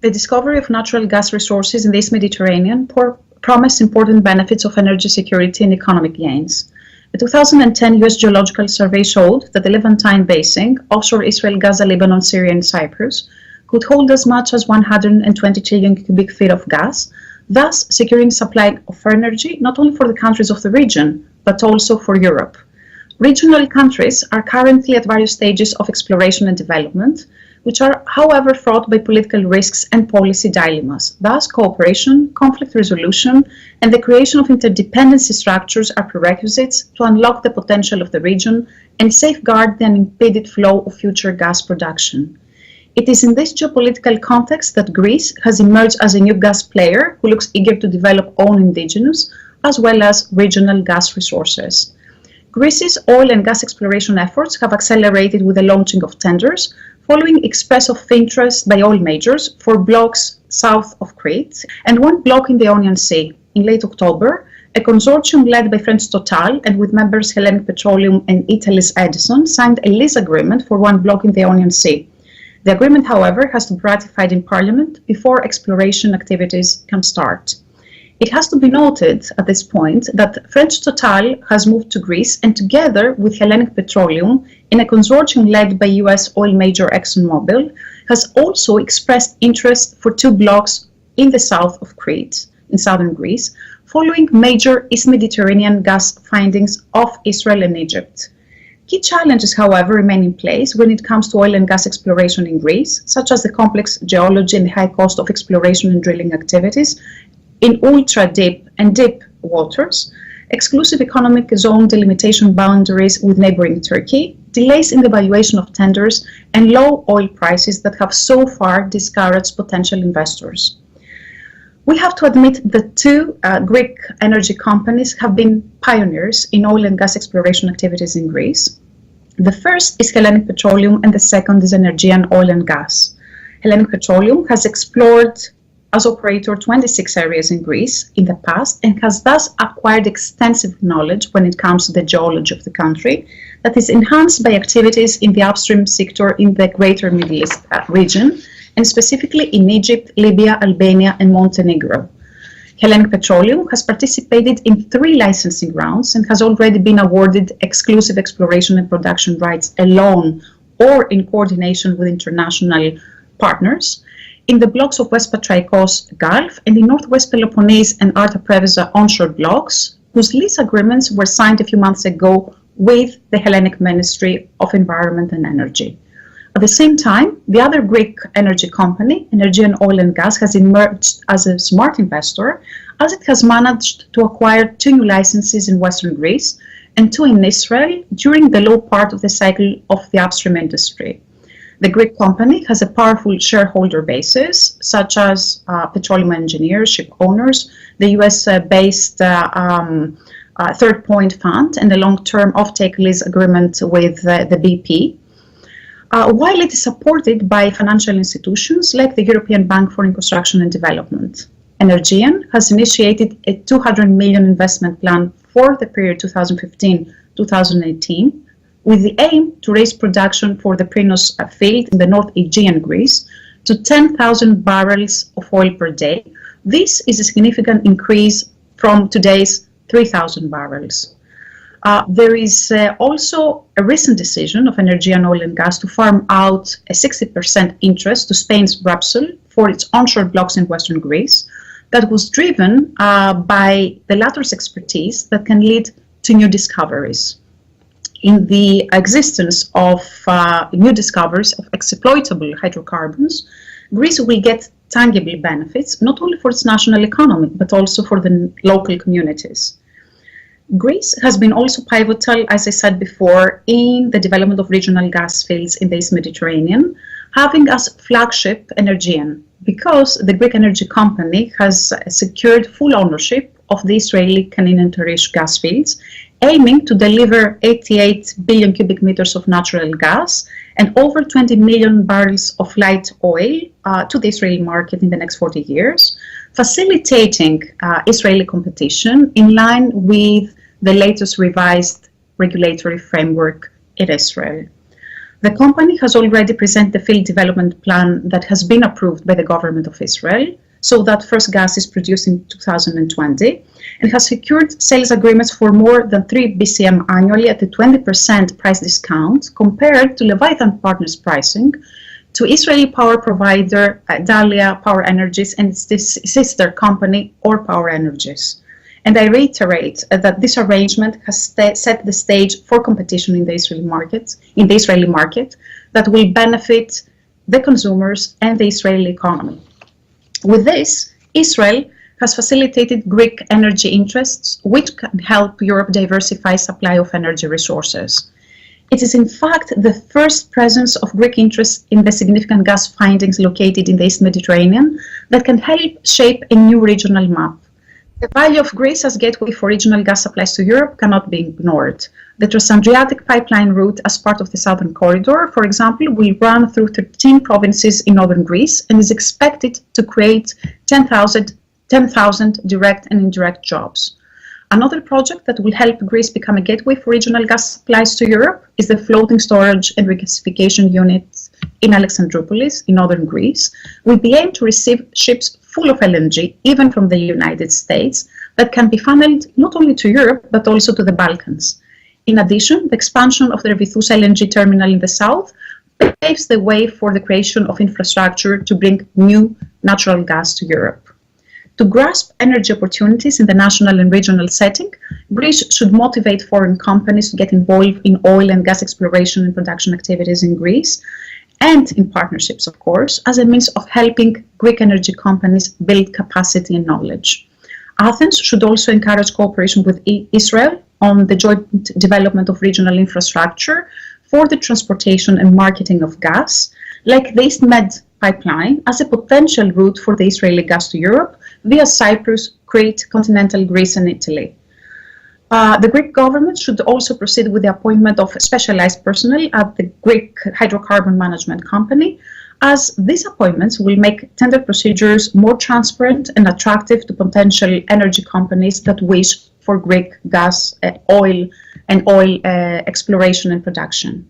The discovery of natural gas resources in the East Mediterranean promised important benefits of energy security and economic gains. The 2010 US Geological Survey showed that the Leviathan Basin, offshore Israel, Gaza, Lebanon, Syria, and Cyprus, could hold as much as 120 trillion cubic feet of gas, thus securing supply of energy not only for the countries of the region, but also for Europe. Regional countries are currently at various stages of exploration and development, which are, however, fraught by political risks and policy dilemmas. Thus, cooperation, conflict resolution, and the creation of interdependency structures are prerequisites to unlock the potential of the region and safeguard the unimpeded flow of future gas production. It is in this geopolitical context that Greece has emerged as a new gas player who looks eager to develop own indigenous as well as regional gas resources. Greece's oil and gas exploration efforts have accelerated with the launching of tenders, following express of interest by oil majors for blocks south of Crete and one block in the Ionian Sea. In late October, a consortium led by French Total and with members Hellenic Petroleum and Italy's Edison signed a lease agreement for one block in the Ionian Sea. The agreement, however, has to be ratified in Parliament before exploration activities can start. It has to be noted at this point that French Total has moved to Greece and together with Hellenic Petroleum in a consortium led by US oil major ExxonMobil has also expressed interest for two blocks in the south of Crete, in southern Greece, following major East Mediterranean gas findings off Israel and Egypt. Key challenges, however, remain in place when it comes to oil and gas exploration in Greece, such as the complex geology and the high cost of exploration and drilling activities in ultra-deep and deep waters, exclusive economic zone delimitation boundaries with neighboring Turkey, delays in the valuation of tenders, and low oil prices that have so far discouraged potential investors. We have to admit that two Greek energy companies have been pioneers in oil and gas exploration activities in Greece. The first is Hellenic Petroleum and the second is Energean Oil and Gas. Hellenic Petroleum has explored as operator 26 areas in Greece in the past and has thus acquired extensive knowledge when it comes to the geology of the country that is enhanced by activities in the upstream sector in the greater Middle East region and specifically in Egypt, Libya, Albania and Montenegro. Hellenic Petroleum has participated in 3 licensing rounds and has already been awarded exclusive exploration and production rights alone or in coordination with international partners in the blocks of West Patraikos Gulf and in Northwest Peloponnese and Arta Preveza onshore blocks, whose lease agreements were signed a few months ago with the Hellenic Ministry of Environment and Energy. At the same time, the other Greek energy company, Energean Oil and Gas, has emerged as a smart investor as it has managed to acquire 2 new licenses in Western Greece and 2 in Israel during the low part of the cycle of the upstream industry. The Greek company has a powerful shareholder basis, such as petroleum engineers, ship owners, the US-based Third Point Fund, and a long-term offtake lease agreement with the BP, while it is supported by financial institutions like the European Bank for Reconstruction and Development. Energean has initiated a 200 million investment plan for the period 2015-2018, with the aim to raise production for the Prinos field in the North Aegean Greece to 10,000 barrels of oil per day. This is a significant increase from today's 3,000 barrels. There is also a recent decision of Energean Oil and Gas to farm out a 60% interest to Spain's Repsol for its onshore blocks in Western Greece that was driven by the latter's expertise that can lead to new discoveries. In the existence of new discoveries of exploitable hydrocarbons, Greece will get tangible benefits, not only for its national economy, but also for the local communities. Greece has been also pivotal, as I said before, in the development of regional gas fields in the East Mediterranean, having as flagship Energean, because the Greek energy company has secured full ownership of the Israeli Kanin and Tarish gas fields, aiming to deliver 88 billion cubic meters of natural gas and over 20 million barrels of light oil to the Israeli market in the next 40 years, facilitating Israeli competition in line with the latest revised regulatory framework in Israel. The company has already presented the field development plan that has been approved by the government of Israel, so that first gas is produced in 2020, and has secured sales agreements for more than 3 BCM annually at a 20% price discount compared to Leviathan partners pricing to Israeli power provider Dalia Power Energies and its sister company Or Power Energies. And I reiterate that this arrangement has set the stage for competition in the Israeli market that will benefit the consumers and the Israeli economy. With this, Israel has facilitated Greek energy interests, which can help Europe diversify supply of energy resources. It is in fact the first presence of Greek interest in the significant gas findings located in the East Mediterranean that can help shape a new regional map. The value of Greece as gateway for regional gas supplies to Europe cannot be ignored. The Trans-Adriatic pipeline route as part of the Southern Corridor, for example, will run through 13 provinces in northern Greece and is expected to create 10,000 direct and indirect jobs. Another project that will help Greece become a gateway for regional gas supplies to Europe is the floating storage and regasification unit in Alexandroupolis in northern Greece, with the aim to receive ships full of LNG, even from the United States, that can be funneled not only to Europe, but also to the Balkans. In addition, the expansion of the Leviathan LNG terminal in the south paves the way for the creation of infrastructure to bring new natural gas to Europe. To grasp energy opportunities in the national and regional setting, Greece should motivate foreign companies to get involved in oil and gas exploration and production activities in Greece, and in partnerships, of course, as a means of helping Greek energy companies build capacity and knowledge. Athens should also encourage cooperation with Israel on the joint development of regional infrastructure for the transportation and marketing of gas, like the East Med pipeline as a potential route for the Israeli gas to Europe via Cyprus, Crete, continental Greece and Italy. The Greek government should also proceed with the appointment of specialized personnel at the Greek Hydrocarbon Management Company, as these appointments will make tender procedures more transparent and attractive to potential energy companies that wish for Greek gas, oil exploration and production.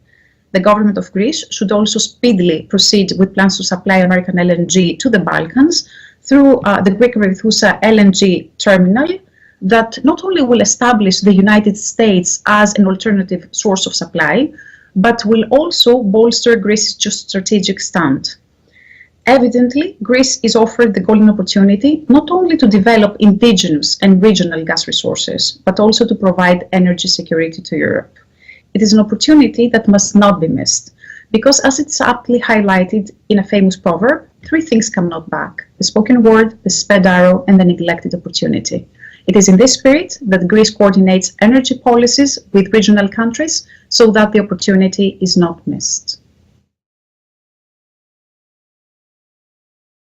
The government of Greece should also speedily proceed with plans to supply American LNG to the Balkans through the Greek Leviathan LNG terminal, that not only will establish the United States as an alternative source of supply, but will also bolster Greece's strategic stand. Evidently, Greece is offered the golden opportunity not only to develop indigenous and regional gas resources, but also to provide energy security to Europe. It is an opportunity that must not be missed, because as it's aptly highlighted in a famous proverb, three things come not back: the spoken word, the sped arrow, and the neglected opportunity. It is in this spirit that Greece coordinates energy policies with regional countries so that the opportunity is not missed.